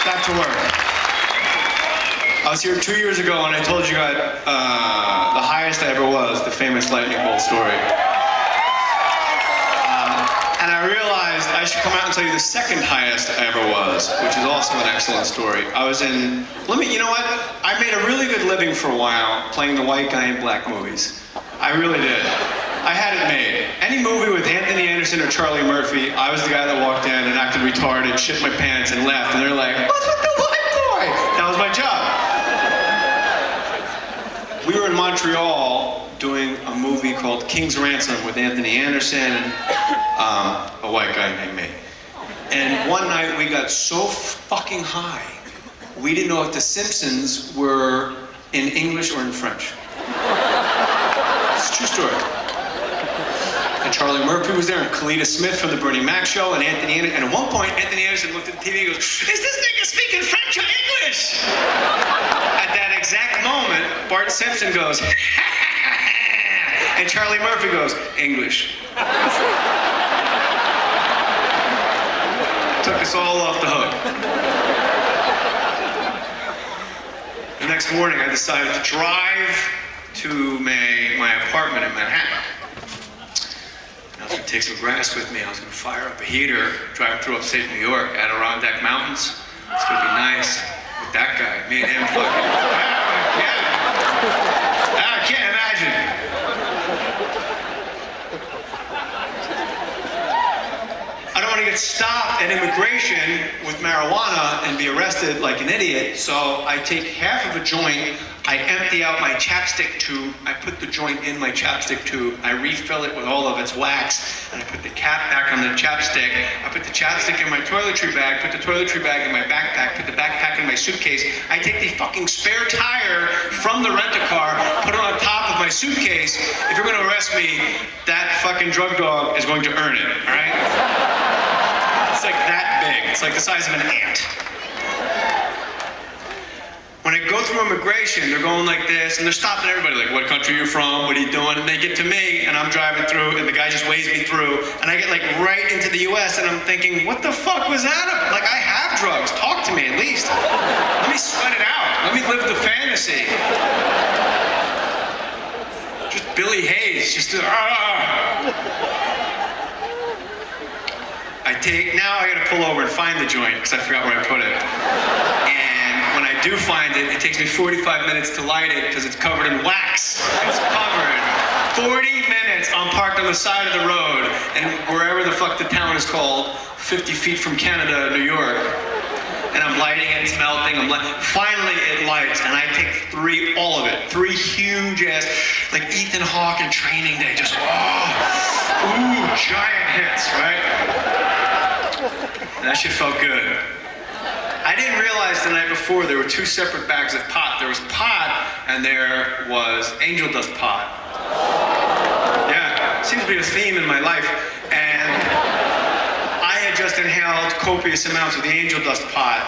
Back to work. I was here 2 years ago and I told you guys the highest I ever was, the famous lightning bolt story. And I realized I should come out and tell you the second highest I ever was, which is also an excellent story. I was in, you know what? I made a really good living for a while playing the white guy in black movies. I really did. I had it made. Any movie with Anthony Anderson or Charlie Murphy, I was the guy that walked in and acted retarded, shit my pants, and left. And they're like, what's with the white boy? That was my job. We were in Montreal doing a movie called King's Ransom with Anthony Anderson and a white guy named me. And one night we got so fucking high, we didn't know if the Simpsons were in English or in French. It's a true story. And Charlie Murphy was there, and Kalita Smith from the Bernie Mac show, and Anthony Anderson. And at one point, Anthony Anderson looked at the TV and goes, "Is this nigga speaking French or English?" At that exact moment, Bart Simpson goes, and Charlie Murphy goes, "English." Took us all off the hook. The next morning, I decided to drive to my apartment in Manhattan. I was going to take some grass with me. I was going to fire up a heater, drive through upstate New York, Adirondack Mountains. It's going to be nice with that guy. Me and him fucking. Yeah. I can't imagine. I don't want to get stopped at immigration with marijuana and be arrested like an idiot, so I take half of a joint, I empty out my chapstick tube, I put the joint in my chapstick tube, I refill it with all of its wax, and I put the cap back on the chapstick, I put the chapstick in my toiletry bag, put the toiletry bag in my backpack, put the backpack in my suitcase, I take the fucking spare tire from the rent-a-car, put it on top of my suitcase. If you're gonna arrest me, that fucking drug dog is going to earn it, alright? It's like that big. It's like the size of an ant. When I go through immigration, they're going like this, and they're stopping everybody, like, what country you're from, what are you doing? And they get to me, and I'm driving through, and the guy just waves me through, and I get like right into the US, and I'm thinking, what the fuck was that about? Like, I have drugs. Talk to me at least. Let me sweat it out. Let me live the fantasy. Just Billy Hayes, just now I gotta pull over and find the joint because I forgot where I put it. And when I do find it, it takes me 45 minutes to light it because it's covered in wax. It's covered. 40 minutes I'm parked on the side of the road and wherever the fuck the town is called, 50 feet from Canada, New York. And I'm lighting it, it's melting, finally it lights, and I take all of it. 3 huge ass, like Ethan Hawke in Training Day, just, giant hits, right? And that shit felt good. I didn't realize the night before there were 2 separate bags of pot. There was pot, and there was angel dust pot. Yeah, seems to be a theme in my life. And I had just inhaled copious amounts of the angel dust pot,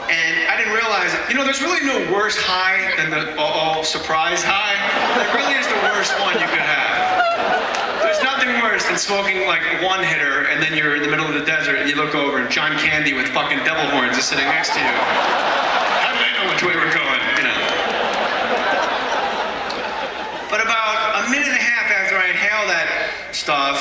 and I didn't realize, there's really no worse high than the surprise high. It really is the worst one you could have. There's nothing worse than smoking like one hitter, and then you're in the middle of the desert, and you look over, and John Candy with fucking devil horns is sitting next to you. How do they know which way we're going, But about a minute and a half after I inhale that stuff,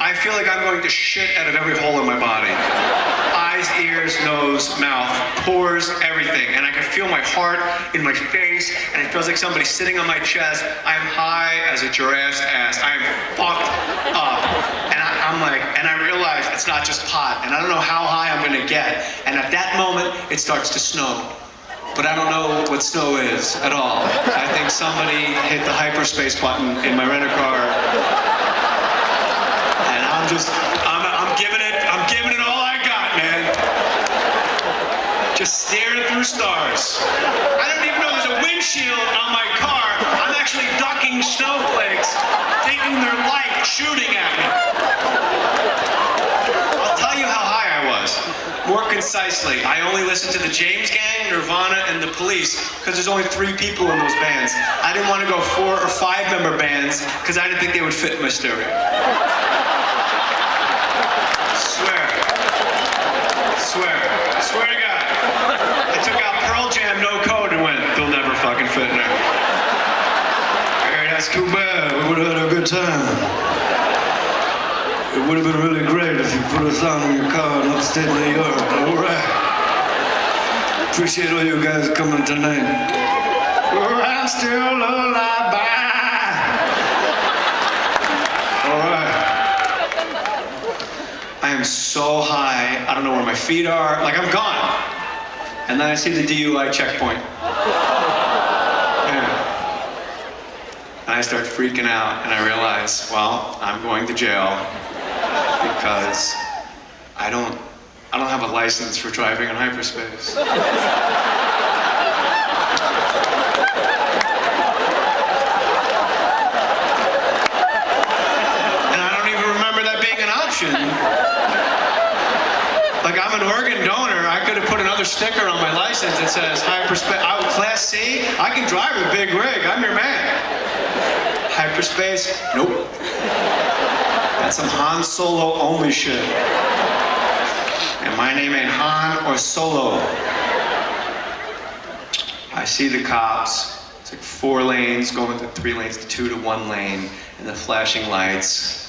I feel like I'm going to shit out of every hole in my body. Eyes, ears, nose, mouth, pores, everything. And I can feel my heart in my face, and it feels like somebody's sitting on my chest. I'm high as a giraffe's ass. I am fucked up. And I'm like, and I realize it's not just pot, and I don't know how high I'm gonna get. And at that moment, it starts to snow. But I don't know what snow is at all. I think somebody hit the hyperspace button in my rent-a-car. I'm giving it all I got, man. Just staring through stars. I don't even know there's a windshield on my car. I'm actually ducking snowflakes, taking their light, shooting at me. I'll tell you how high I was. More concisely, I only listened to the James Gang, Nirvana, and the Police because there's only 3 people in those bands. I didn't want to go 4 or 5 member bands because I didn't think they would fit in my stereo. Swear to God. fit in there. Hey, that's too bad. We would have had a good time. It would have been really great if you put us on in your car in upstate New York. All right. Appreciate all you guys coming tonight. I'm still alive. Bye. All right. I am so high. I don't know where my feet are. Like, I'm gone. And then I see the DUI checkpoint. Yeah. And I start freaking out, and I realize, well, I'm going to jail because I don't have a license for driving in hyperspace. And I don't even remember that being an option. Like, I'm an organ donor. I could have put another sticker on my license that says hyperspace. Class C, I can drive a big rig. I'm your man. Hyperspace, nope. That's some Han Solo only shit. And my name ain't Han or Solo. I see the cops. It's like 4 lanes going to 3 lanes to 2 to 1 lane, and the flashing lights.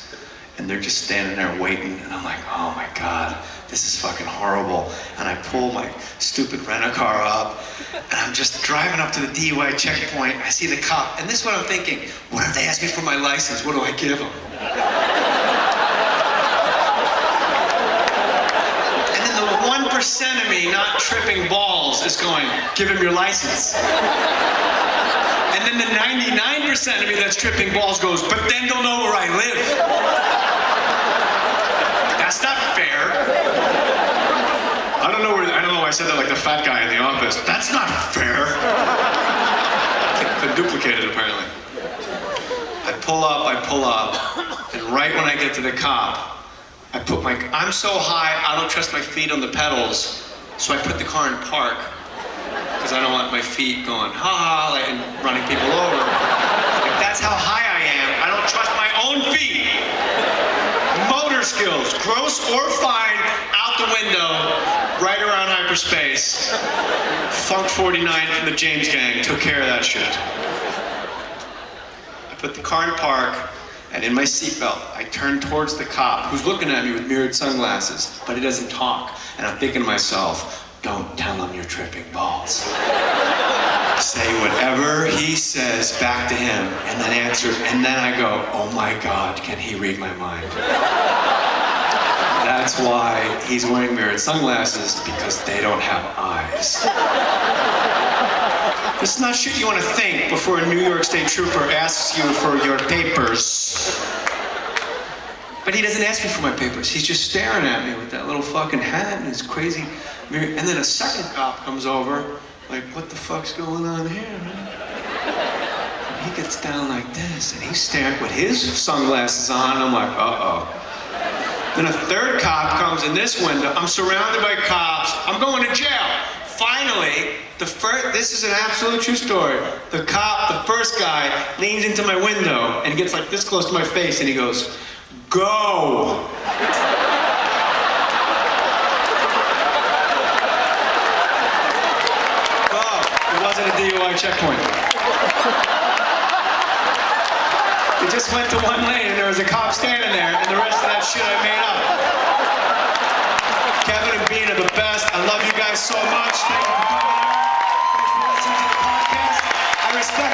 And they're just standing there waiting, and I'm like, oh my God, this is fucking horrible. And I pull my stupid rent-a-car up, and I'm just driving up to the DUI checkpoint. I see the cop, and this is what I'm thinking. What if they ask me for my license? What do I give them? And then the 1% of me not tripping balls is going, give him your license. And then the 99% of me that's tripping balls goes, but then they'll know where I live. That's not fair. I don't know why I said that like the fat guy in the office. That's not fair. Could duplicate it apparently. I pull up, and right when I get to the cop, I'm so high, I don't trust my feet on the pedals, so I put the car in park, because I don't want my feet going, ha, and running people over. Like, that's how high I am. I don't trust my own feet. Motor skills, gross or fine, out the window, right around hyperspace. Funk 49 from the James Gang took care of that shit. I put the car in park, and in my seatbelt, I turn towards the cop, who's looking at me with mirrored sunglasses, but he doesn't talk. And I'm thinking to myself, don't tell him you're tripping balls. Say whatever he says back to him, and then answer, and then I go, oh my God, can he read my mind? That's why he's wearing mirrored sunglasses, because they don't have eyes. This is not shit you want to think before a New York State trooper asks you for your papers. But he doesn't ask me for my papers. He's just staring at me with that little fucking hat and his crazy mirror. And then a second cop comes over, like, what the fuck's going on here, man? And he gets down like this, and he's staring with his sunglasses on. I'm like, uh-oh. Then a third cop comes in this window. I'm surrounded by cops. I'm going to jail. Finally, this is an absolute true story. The first guy, leans into my window and gets like this close to my face, and he goes, go. It wasn't a DUI checkpoint. It just went to 1 lane, and there was a cop standing there, and the rest of that shit I made up. Kevin and Bean are the best. I love you guys so much. Thank you for coming out. Thanks for listening to the podcast. I respect